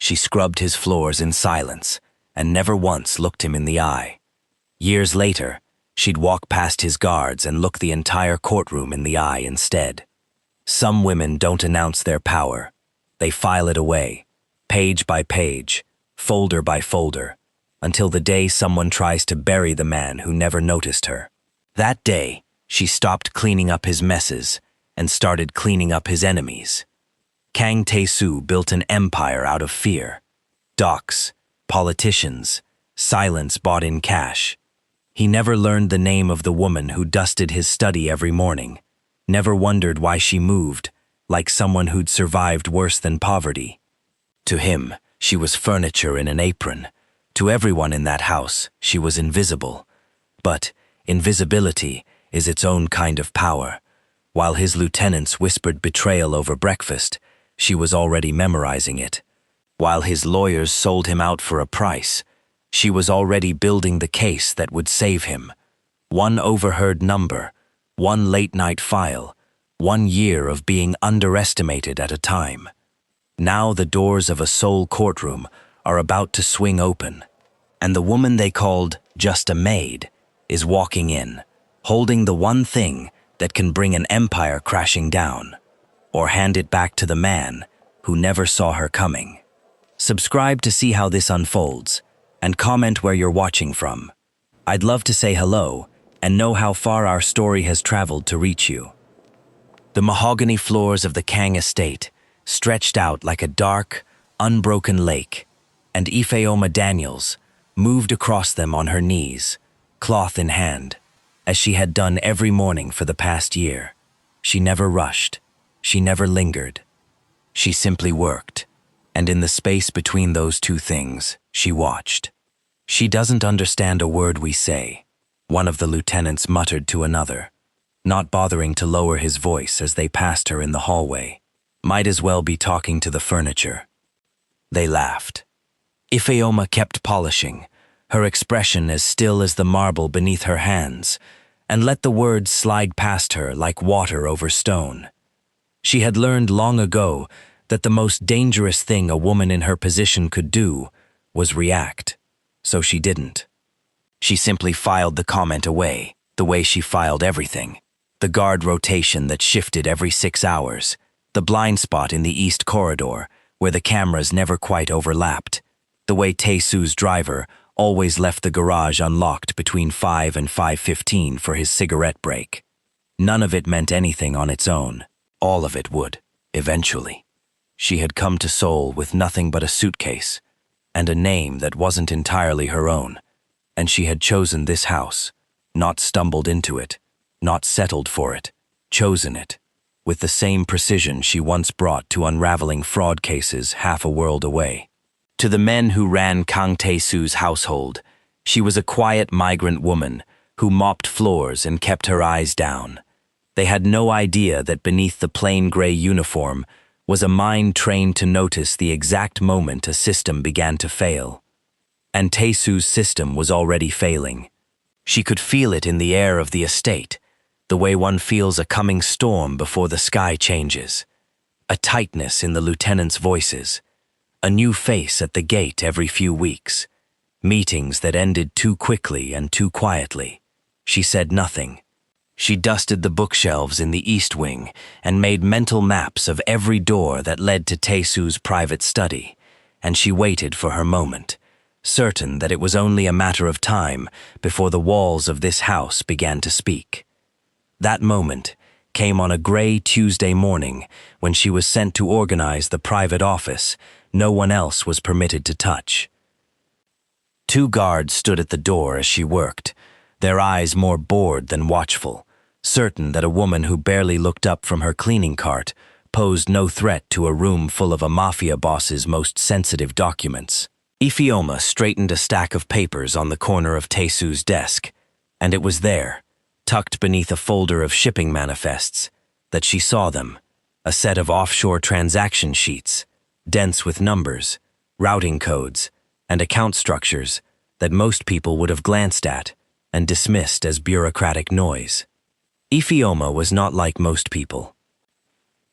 She scrubbed his floors in silence and never once looked him in the eye. Years later, she'd walk past his guards and look the entire courtroom in the eye instead. Some women don't announce their power. They file it away, page by page, folder by folder, until the day someone tries to bury the man who never noticed her. That day, she stopped cleaning up his messes and started cleaning up his enemies. Kang Tae-su built an empire out of fear. Docs, politicians, silence bought in cash. He never learned the name of the woman who dusted his study every morning, never wondered why she moved, like someone who'd survived worse than poverty. To him, she was furniture in an apron. To everyone in that house, she was invisible. But invisibility is its own kind of power. While his lieutenants whispered betrayal over breakfast, she was already memorizing it. While his lawyers sold him out for a price, she was already building the case that would save him. One overheard number, one late-night file, 1 year of being underestimated at a time. Now the doors of a Seoul courtroom are about to swing open, and the woman they called just a maid is walking in, holding the one thing that can bring an empire crashing down, or hand it back to the man who never saw her coming. Subscribe to see how this unfolds, and comment where you're watching from. I'd love to say hello and know how far our story has traveled to reach you. The mahogany floors of the Kang estate stretched out like a dark, unbroken lake, and Ifeoma Daniels moved across them on her knees, cloth in hand, as she had done every morning for the past year. She never rushed. She never lingered. She simply worked, and in the space between those two things, she watched. "She doesn't understand a word we say," one of the lieutenants muttered to another, not bothering to lower his voice as they passed her in the hallway. Might as well be talking to the furniture. They laughed. Ifeoma kept polishing, her expression as still as the marble beneath her hands, and let the words slide past her like water over stone. She had learned long ago that the most dangerous thing a woman in her position could do was react, so she didn't. She simply filed the comment away, the way she filed everything. The guard rotation that shifted every 6 hours, the blind spot in the east corridor where the cameras never quite overlapped, the way Tae-su's driver always left the garage unlocked between 5 and 5:15 for his cigarette break. None of it meant anything on its own. All of it would, eventually. She had come to Seoul with nothing but a suitcase and a name that wasn't entirely her own, and she had chosen this house, not stumbled into it, not settled for it, chosen it, with the same precision she once brought to unraveling fraud cases half a world away. To the men who ran Kang Tae-su's household, she was a quiet migrant woman who mopped floors and kept her eyes down. They had no idea that beneath the plain gray uniform was a mind trained to notice the exact moment a system began to fail. And Tae-su's system was already failing. She could feel it in the air of the estate, the way one feels a coming storm before the sky changes. A tightness in the lieutenants' voices, a new face at the gate every few weeks, meetings that ended too quickly and too quietly. She said nothing. She dusted the bookshelves in the east wing and made mental maps of every door that led to Tae-su's private study, and she waited for her moment, certain that it was only a matter of time before the walls of this house began to speak. That moment came on a gray Tuesday morning when she was sent to organize the private office no one else was permitted to touch. 2 guards stood at the door as she worked, their eyes more bored than watchful, certain that a woman who barely looked up from her cleaning cart posed no threat to a room full of a Mafia boss's most sensitive documents. Ifeoma straightened a stack of papers on the corner of Tae-su's desk, and it was there, tucked beneath a folder of shipping manifests, that she saw them, a set of offshore transaction sheets, dense with numbers, routing codes, and account structures that most people would have glanced at and dismissed as bureaucratic noise. Ifeoma was not like most people.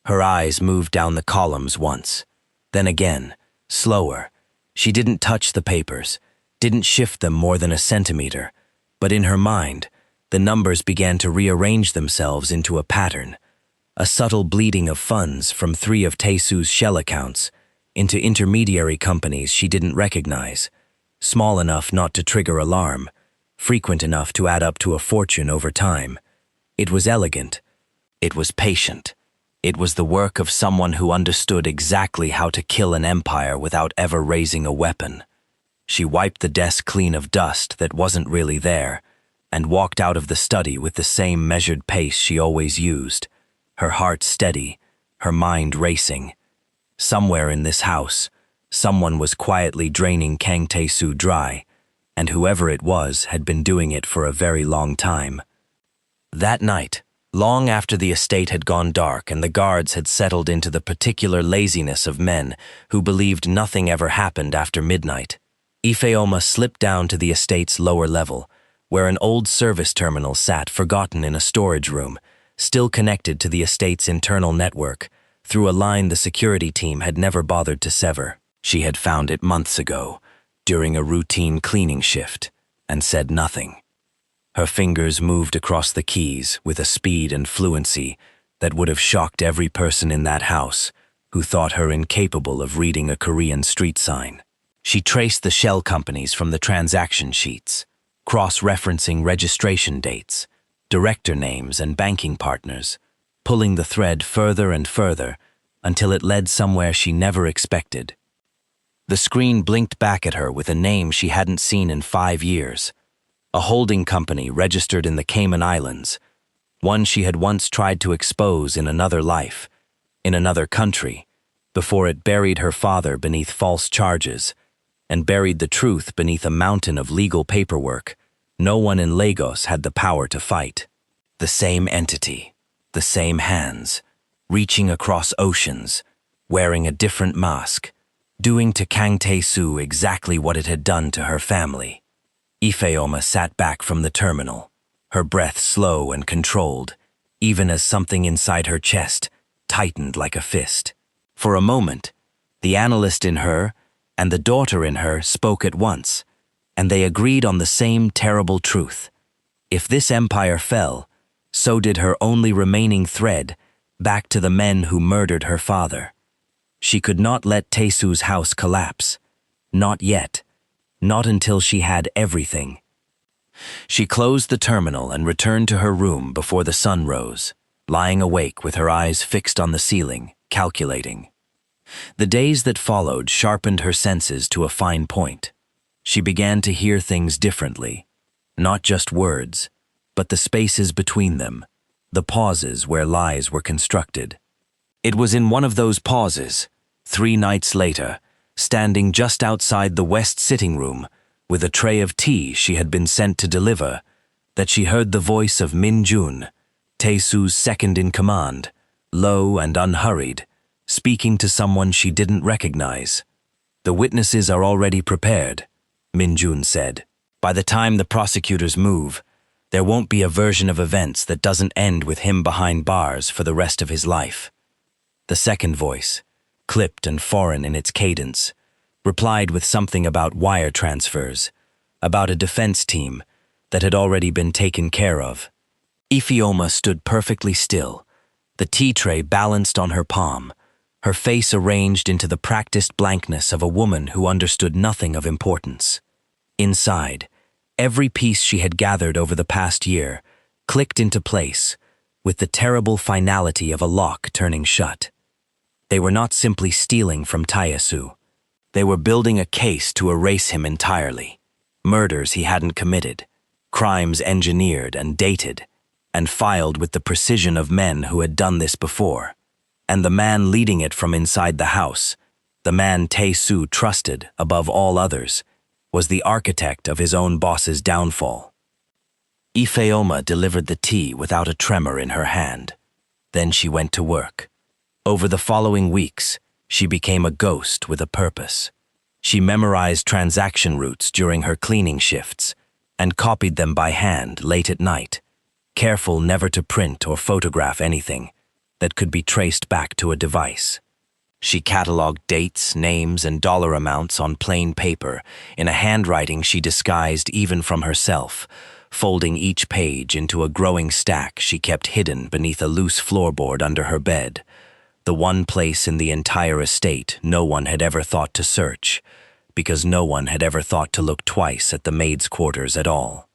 Her eyes moved down the columns once, then again, slower. She didn't touch the papers, didn't shift them more than a centimeter, but in her mind, the numbers began to rearrange themselves into a pattern, a subtle bleeding of funds from 3 of Tae-su's shell accounts into intermediary companies she didn't recognize, small enough not to trigger alarm, frequent enough to add up to a fortune over time. It was elegant. It was patient. It was the work of someone who understood exactly how to kill an empire without ever raising a weapon. She wiped the desk clean of dust that wasn't really there and walked out of the study with the same measured pace she always used, her heart steady, her mind racing. Somewhere in this house, someone was quietly draining Kang Tae-su dry, and whoever it was had been doing it for a very long time. That night, long after the estate had gone dark and the guards had settled into the particular laziness of men who believed nothing ever happened after midnight, Ifeoma slipped down to the estate's lower level, where an old service terminal sat forgotten in a storage room, still connected to the estate's internal network, through a line the security team had never bothered to sever. She had found it months ago, during a routine cleaning shift, and said nothing. Her fingers moved across the keys with a speed and fluency that would have shocked every person in that house who thought her incapable of reading a Korean street sign. She traced the shell companies from the transaction sheets, cross-referencing registration dates, director names and banking partners, pulling the thread further and further until it led somewhere she never expected. The screen blinked back at her with a name she hadn't seen in 5 years, a holding company registered in the Cayman Islands, one she had once tried to expose in another life, in another country, before it buried her father beneath false charges and buried the truth beneath a mountain of legal paperwork no one in Lagos had the power to fight. The same entity, the same hands, reaching across oceans, wearing a different mask, doing to Kang Tae-su exactly what it had done to her family. Ifeoma sat back from the terminal, her breath slow and controlled, even as something inside her chest tightened like a fist. For a moment, the analyst in her and the daughter in her spoke at once, and they agreed on the same terrible truth. If this empire fell, so did her only remaining thread back to the men who murdered her father. She could not let Tae-su's house collapse. Not yet. Not until she had everything. She closed the terminal and returned to her room before the sun rose, lying awake with her eyes fixed on the ceiling, calculating. The days that followed sharpened her senses to a fine point. She began to hear things differently, not just words, but the spaces between them, the pauses where lies were constructed. It was in one of those pauses, 3 nights later, standing just outside the west sitting room with a tray of tea she had been sent to deliver, that she heard the voice of Min Jun, Tae-su's second-in-command, low and unhurried, speaking to someone she didn't recognize. "The witnesses are already prepared," Min Jun said. "By the time the prosecutors move, there won't be a version of events that doesn't end with him behind bars for the rest of his life." The second voice, clipped and foreign in its cadence, replied with something about wire transfers, about a defense team that had already been taken care of. Ifeoma stood perfectly still, the tea tray balanced on her palm, her face arranged into the practiced blankness of a woman who understood nothing of importance. Inside, every piece she had gathered over the past year clicked into place with the terrible finality of a lock turning shut. They were not simply stealing from Tae-su. They were building a case to erase him entirely. Murders he hadn't committed, crimes engineered and dated, and filed with the precision of men who had done this before. And the man leading it from inside the house, the man Tae-su trusted above all others, was the architect of his own boss's downfall. Ifeoma delivered the tea without a tremor in her hand. Then she went to work. Over the following weeks, she became a ghost with a purpose. She memorized transaction routes during her cleaning shifts and copied them by hand late at night, careful never to print or photograph anything that could be traced back to a device. She cataloged dates, names, and dollar amounts on plain paper, in a handwriting she disguised even from herself, folding each page into a growing stack she kept hidden beneath a loose floorboard under her bed, the one place in the entire estate no one had ever thought to search, because no one had ever thought to look twice at the maid's quarters at all.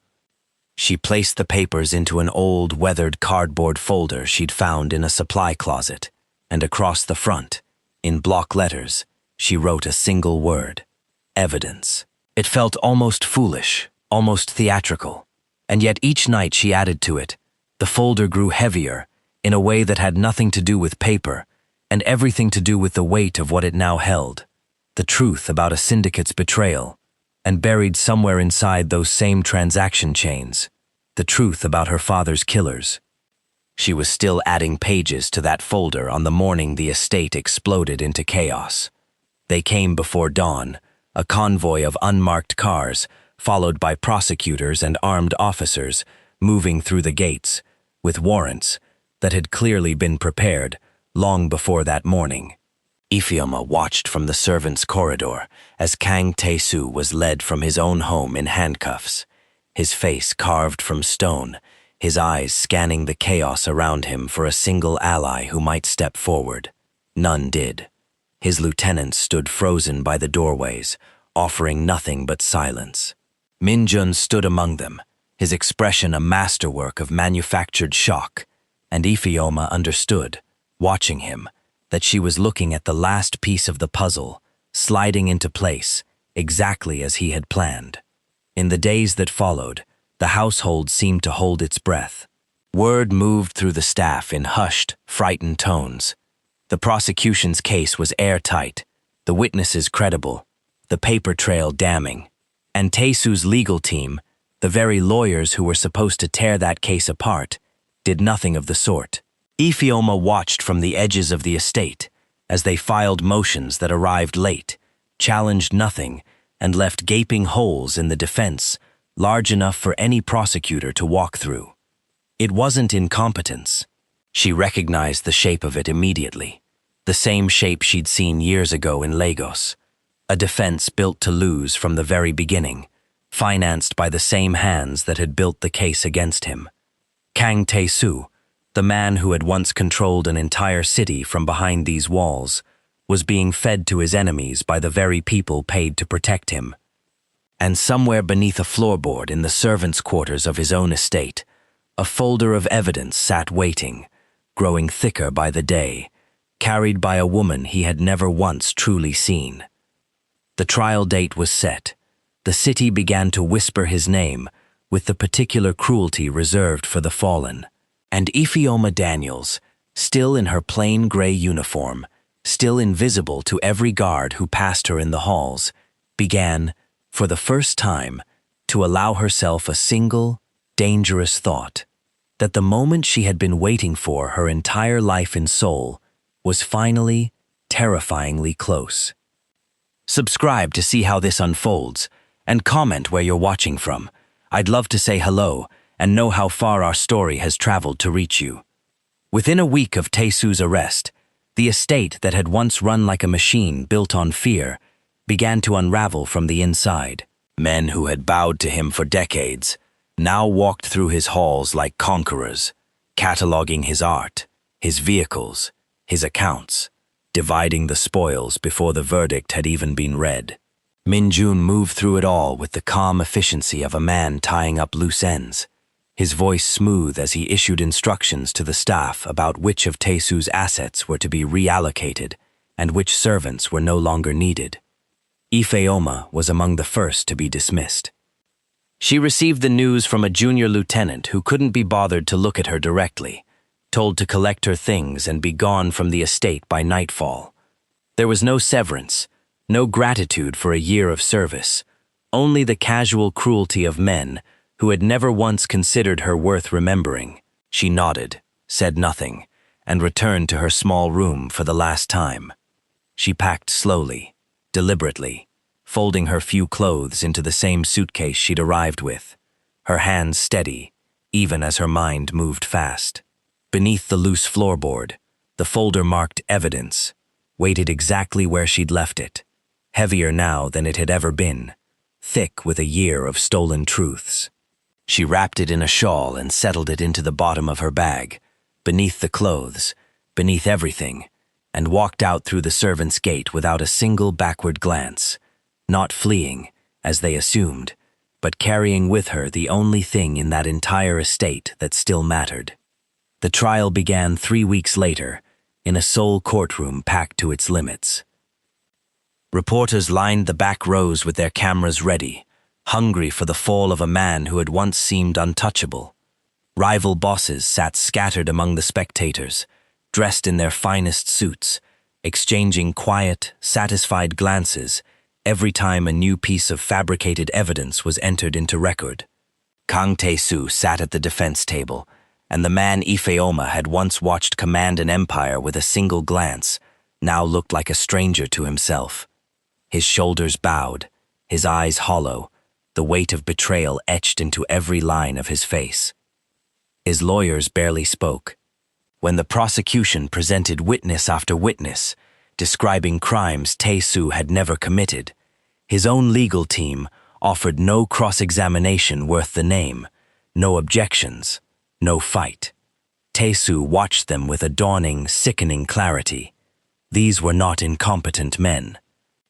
She placed the papers into an old, weathered cardboard folder she'd found in a supply closet, and across the front, in block letters, she wrote a single word: evidence. It felt almost foolish, almost theatrical, and yet each night she added to it. The folder grew heavier, in a way that had nothing to do with paper, and everything to do with the weight of what it now held, the truth about a syndicate's betrayal, and buried somewhere inside those same transaction chains, the truth about her father's killers. She was still adding pages to that folder on the morning the estate exploded into chaos. They came before dawn, a convoy of unmarked cars, followed by prosecutors and armed officers, moving through the gates, with warrants that had clearly been prepared long before that morning. Ifeoma watched from the servants' corridor as Kang Tae-su was led from his own home in handcuffs, his face carved from stone, his eyes scanning the chaos around him for a single ally who might step forward. None did. His lieutenants stood frozen by the doorways, offering nothing but silence. Min-jun stood among them, his expression a masterwork of manufactured shock, and Ifeoma understood, watching him, that she was looking at the last piece of the puzzle, sliding into place, exactly as he had planned. In the days that followed, the household seemed to hold its breath. Word moved through the staff in hushed, frightened tones. The prosecution's case was airtight, the witnesses credible, the paper trail damning, and Tae-su's legal team, the very lawyers who were supposed to tear that case apart, did nothing of the sort. Ifeoma watched from the edges of the estate as they filed motions that arrived late, challenged nothing, and left gaping holes in the defense large enough for any prosecutor to walk through. It wasn't incompetence. She recognized the shape of it immediately, the same shape she'd seen years ago in Lagos, a defense built to lose from the very beginning, financed by the same hands that had built the case against him. Kang Tae-su, the man who had once controlled an entire city from behind these walls, was being fed to his enemies by the very people paid to protect him. And somewhere beneath a floorboard in the servants' quarters of his own estate, a folder of evidence sat waiting, growing thicker by the day, carried by a woman he had never once truly seen. The trial date was set. The city began to whisper his name with the particular cruelty reserved for the fallen. And Ifeoma Daniels, still in her plain gray uniform, still invisible to every guard who passed her in the halls, began, for the first time, to allow herself a single, dangerous thought, that the moment she had been waiting for her entire life and soul was finally, terrifyingly close. Subscribe to see how this unfolds, and comment where you're watching from. I'd love to say hello and know how far our story has traveled to reach you. Within a week of Tae-su's arrest, the estate that had once run like a machine built on fear began to unravel from the inside. Men who had bowed to him for decades now walked through his halls like conquerors, cataloging his art, his vehicles, his accounts, dividing the spoils before the verdict had even been read. Min-jun moved through it all with the calm efficiency of a man tying up loose ends, his voice smooth as he issued instructions to the staff about which of Tae-su's assets were to be reallocated and which servants were no longer needed. Ifeoma was among the first to be dismissed. She received the news from a junior lieutenant who couldn't be bothered to look at her directly, told to collect her things and be gone from the estate by nightfall. There was no severance, no gratitude for a year of service, only the casual cruelty of men who had never once considered her worth remembering. She nodded, said nothing, and returned to her small room for the last time. She packed slowly, deliberately, folding her few clothes into the same suitcase she'd arrived with, her hands steady, even as her mind moved fast. Beneath the loose floorboard, the folder marked evidence, waited exactly where she'd left it, heavier now than it had ever been, thick with a year of stolen truths. She wrapped it in a shawl and settled it into the bottom of her bag, beneath the clothes, beneath everything, and walked out through the servants' gate without a single backward glance, not fleeing, as they assumed, but carrying with her the only thing in that entire estate that still mattered. The trial began 3 weeks later, in a sole courtroom packed to its limits. Reporters lined the back rows with their cameras ready, hungry for the fall of a man who had once seemed untouchable. Rival bosses sat scattered among the spectators, dressed in their finest suits, exchanging quiet, satisfied glances every time a new piece of fabricated evidence was entered into record. Kang Tae-su sat at the defense table, and the man Ifeoma had once watched command an empire with a single glance now looked like a stranger to himself. His shoulders bowed, his eyes hollow, the weight of betrayal etched into every line of his face. His lawyers barely spoke. When the prosecution presented witness after witness, describing crimes Tae-su had never committed, his own legal team offered no cross-examination worth the name, no objections, no fight. Tae-su watched them with a dawning, sickening clarity. These were not incompetent men.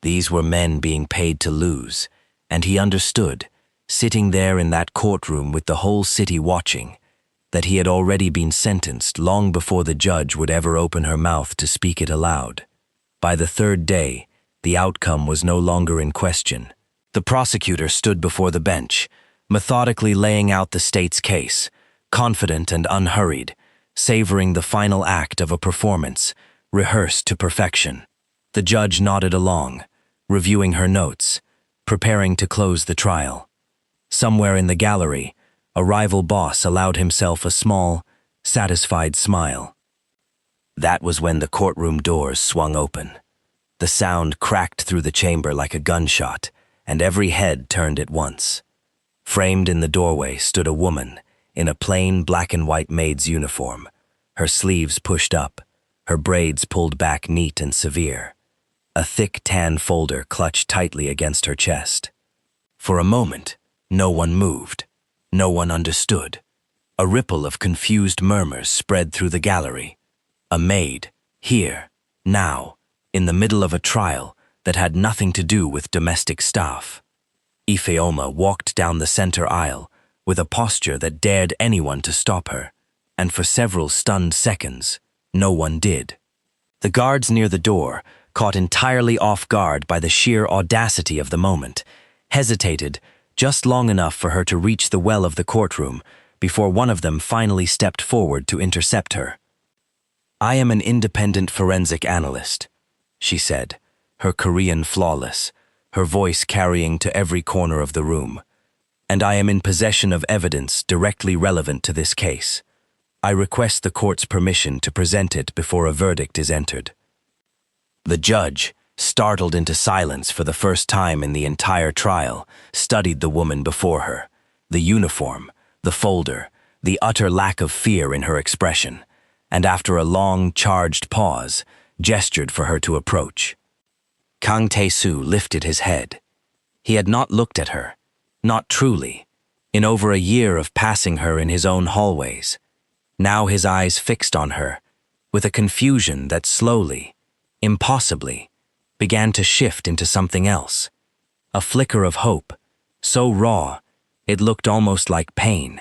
These were men being paid to lose, and he understood, sitting there in that courtroom with the whole city watching, that he had already been sentenced long before the judge would ever open her mouth to speak it aloud. By the third day, the outcome was no longer in question. The prosecutor stood before the bench, methodically laying out the state's case, confident and unhurried, savoring the final act of a performance, rehearsed to perfection. The judge nodded along, reviewing her notes, preparing to close the trial. Somewhere in the gallery, a rival boss allowed himself a small, satisfied smile. That was when the courtroom doors swung open. The sound cracked through the chamber like a gunshot, and every head turned at once. Framed in the doorway stood a woman in a plain black and white maid's uniform, her sleeves pushed up, her braids pulled back neat and severe. A thick tan folder clutched tightly against her chest. For a moment, no one moved. No one understood. A ripple of confused murmurs spread through the gallery. A maid, here, now, in the middle of a trial that had nothing to do with domestic staff. Ifeoma walked down the center aisle with a posture that dared anyone to stop her, and for several stunned seconds, no one did. The guards near the door, caught entirely off guard by the sheer audacity of the moment, hesitated just long enough for her to reach the well of the courtroom before one of them finally stepped forward to intercept her. "I am an independent forensic analyst," she said, her Korean flawless, her voice carrying to every corner of the room, "and I am in possession of evidence directly relevant to this case. I request the court's permission to present it before a verdict is entered." The judge, startled into silence for the first time in the entire trial, studied the woman before her, the uniform, the folder, the utter lack of fear in her expression, and after a long, charged pause, gestured for her to approach. Kang Tae-su lifted his head. He had not looked at her, not truly, in over a year of passing her in his own hallways. Now his eyes fixed on her, with a confusion that slowly, impossibly, began to shift into something else. A flicker of hope, so raw, it looked almost like pain.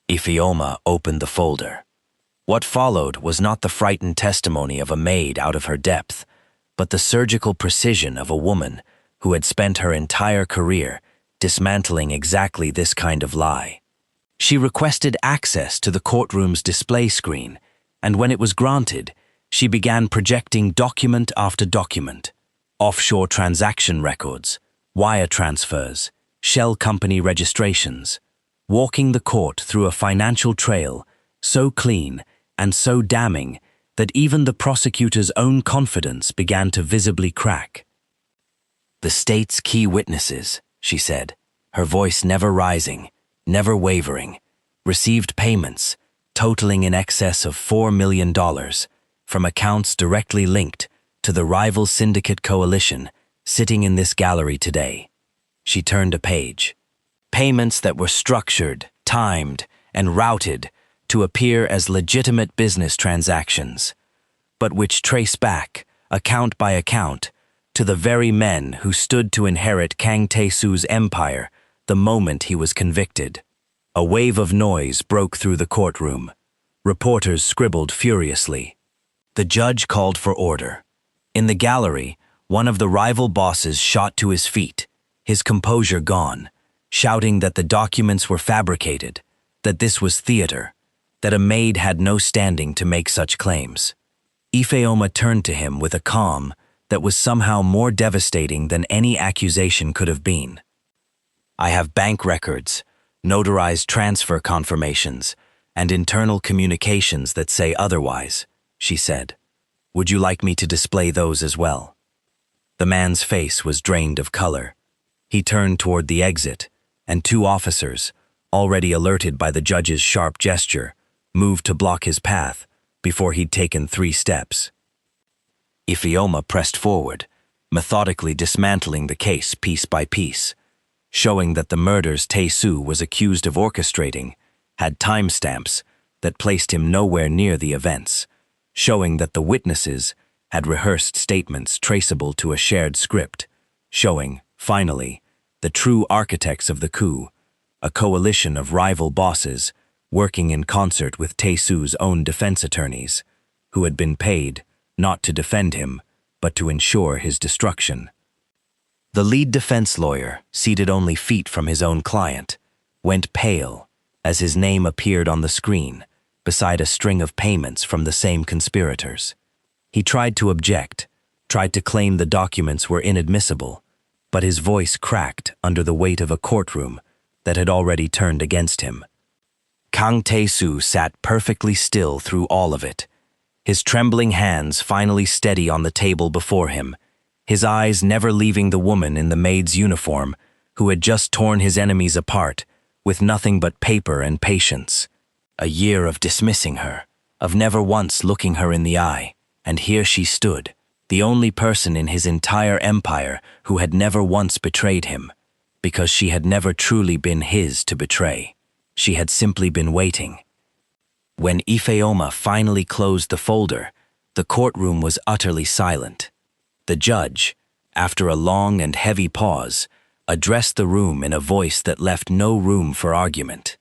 Ifeoma opened the folder. What followed was not the frightened testimony of a maid out of her depth, but the surgical precision of a woman who had spent her entire career dismantling exactly this kind of lie. She requested access to the courtroom's display screen, and when it was granted, she began projecting document after document, offshore transaction records, wire transfers, shell company registrations, walking the court through a financial trail so clean and so damning that even the prosecutor's own confidence began to visibly crack. "The state's key witnesses," she said, her voice never rising, never wavering, received payments totaling in excess of $4 million from accounts directly linked to the rival syndicate coalition sitting in this gallery today. She turned a page. Payments that were structured, timed, and routed to appear as legitimate business transactions, but which trace back, account by account, to the very men who stood to inherit Kang Tae-su's empire the moment he was convicted. A wave of noise broke through the courtroom. Reporters scribbled furiously. The judge called for order. In the gallery, one of the rival bosses shot to his feet, his composure gone, shouting that the documents were fabricated, that this was theater, that a maid had no standing to make such claims. Ifeoma turned to him with a calm that was somehow more devastating than any accusation could have been. I have bank records, notarized transfer confirmations, and internal communications that say otherwise, she said. Would you like me to display those as well? The man's face was drained of color. He turned toward the exit, and two officers, already alerted by the judge's sharp gesture, moved to block his path before he'd taken 3 steps. Ifeoma pressed forward, methodically dismantling the case piece by piece, showing that the murders Tae-su was accused of orchestrating had timestamps that placed him nowhere near the events, showing that the witnesses had rehearsed statements traceable to a shared script, showing, finally, the true architects of the coup, a coalition of rival bosses working in concert with Tae-su's own defense attorneys, who had been paid not to defend him, but to ensure his destruction. The lead defense lawyer, seated only feet from his own client, went pale as his name appeared on the screen beside a string of payments from the same conspirators. He tried to object, tried to claim the documents were inadmissible, but his voice cracked under the weight of a courtroom that had already turned against him. Kang Tae-su sat perfectly still through all of it, his trembling hands finally steady on the table before him, his eyes never leaving the woman in the maid's uniform who had just torn his enemies apart with nothing but paper and patience. A year of dismissing her, of never once looking her in the eye, and here she stood, the only person in his entire empire who had never once betrayed him, because she had never truly been his to betray. She had simply been waiting. When Ifeoma finally closed the folder, the courtroom was utterly silent. The judge, after a long and heavy pause, addressed the room in a voice that left no room for argument.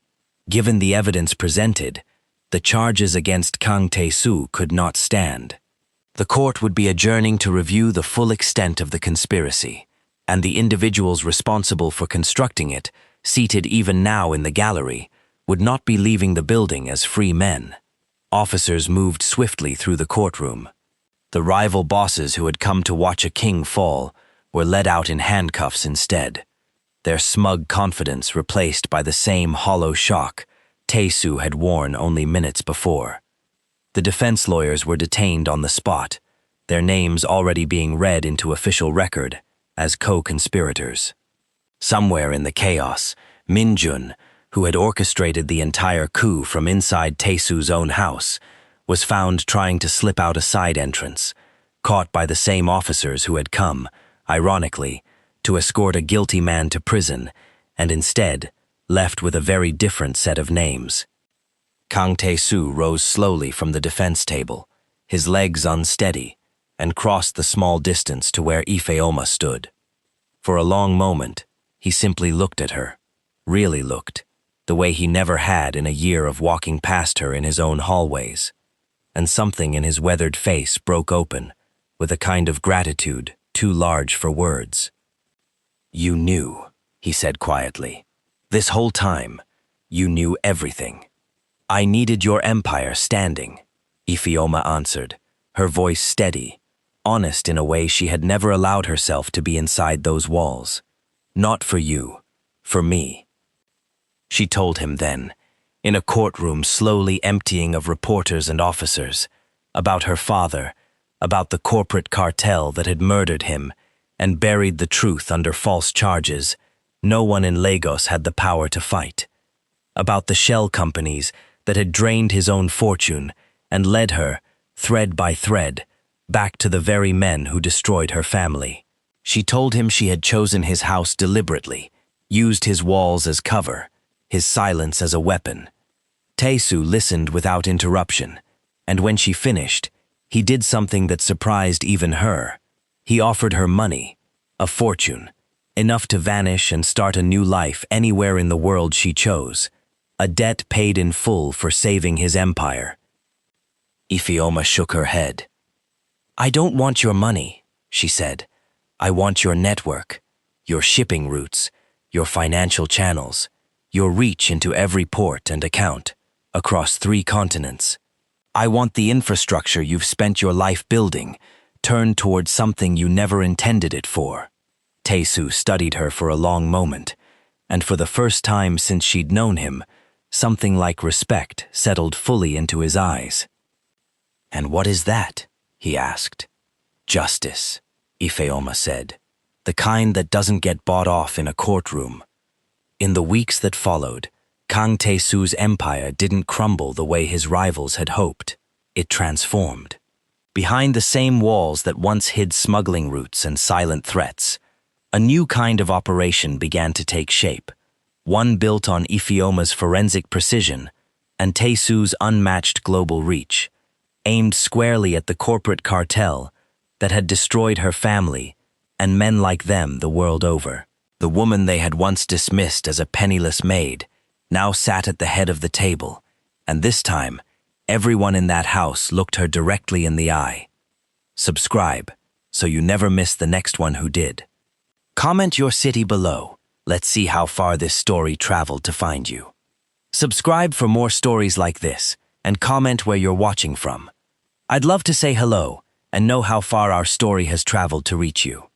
Given the evidence presented, the charges against Kang Tae-su could not stand. The court would be adjourning to review the full extent of the conspiracy, and the individuals responsible for constructing it, seated even now in the gallery, would not be leaving the building as free men. Officers moved swiftly through the courtroom. The rival bosses who had come to watch a king fall were led out in handcuffs instead, their smug confidence replaced by the same hollow shock Tae-su had worn only minutes before. The defense lawyers were detained on the spot, their names already being read into official record as co-conspirators. Somewhere in the chaos, Min-jun, who had orchestrated the entire coup from inside Tae-su's own house, was found trying to slip out a side entrance, caught by the same officers who had come, ironically, to escort a guilty man to prison, and instead left with a very different set of names. Kang Tae-su rose slowly from the defense table, his legs unsteady, and crossed the small distance to where Ifeoma stood. For a long moment, he simply looked at her, really looked, the way he never had in a year of walking past her in his own hallways, and something in his weathered face broke open with a kind of gratitude too large for words. "You knew," he said quietly. "This whole time, you knew everything." "I needed your empire standing," Ifeoma answered, her voice steady, honest in a way she had never allowed herself to be inside those walls. "Not for you, for me." She told him then, in a courtroom slowly emptying of reporters and officers, about her father, about the corporate cartel that had murdered him and buried the truth under false charges no one in Lagos had the power to fight, about the shell companies that had drained his own fortune and led her, thread by thread, back to the very men who destroyed her family. She told him she had chosen his house deliberately, used his walls as cover, his silence as a weapon. Tae-su listened without interruption, and when she finished, he did something that surprised even her. He offered her money, a fortune, enough to vanish and start a new life anywhere in the world she chose, a debt paid in full for saving his empire. Ifeoma shook her head. "I don't want your money," she said. "I want your network, your shipping routes, your financial channels, your reach into every port and account, across 3 continents. I want the infrastructure you've spent your life building, turned towards something you never intended it for." Tae-su studied her for a long moment, and for the first time since she'd known him, something like respect settled fully into his eyes. "And what is that?" he asked. "Justice," Ifeoma said, "the kind that doesn't get bought off in a courtroom." In the weeks that followed, Kang Tae-su's empire didn't crumble the way his rivals had hoped. It transformed. Behind the same walls that once hid smuggling routes and silent threats, a new kind of operation began to take shape, one built on Ifeoma's forensic precision and Tae-su's unmatched global reach, aimed squarely at the corporate cartel that had destroyed her family and men like them the world over. The woman they had once dismissed as a penniless maid now sat at the head of the table, and this time, everyone in that house looked her directly in the eye. Subscribe, so you never miss the next one who did. Comment your city below. Let's see how far this story traveled to find you. Subscribe for more stories like this, and comment where you're watching from. I'd love to say hello and know how far our story has traveled to reach you.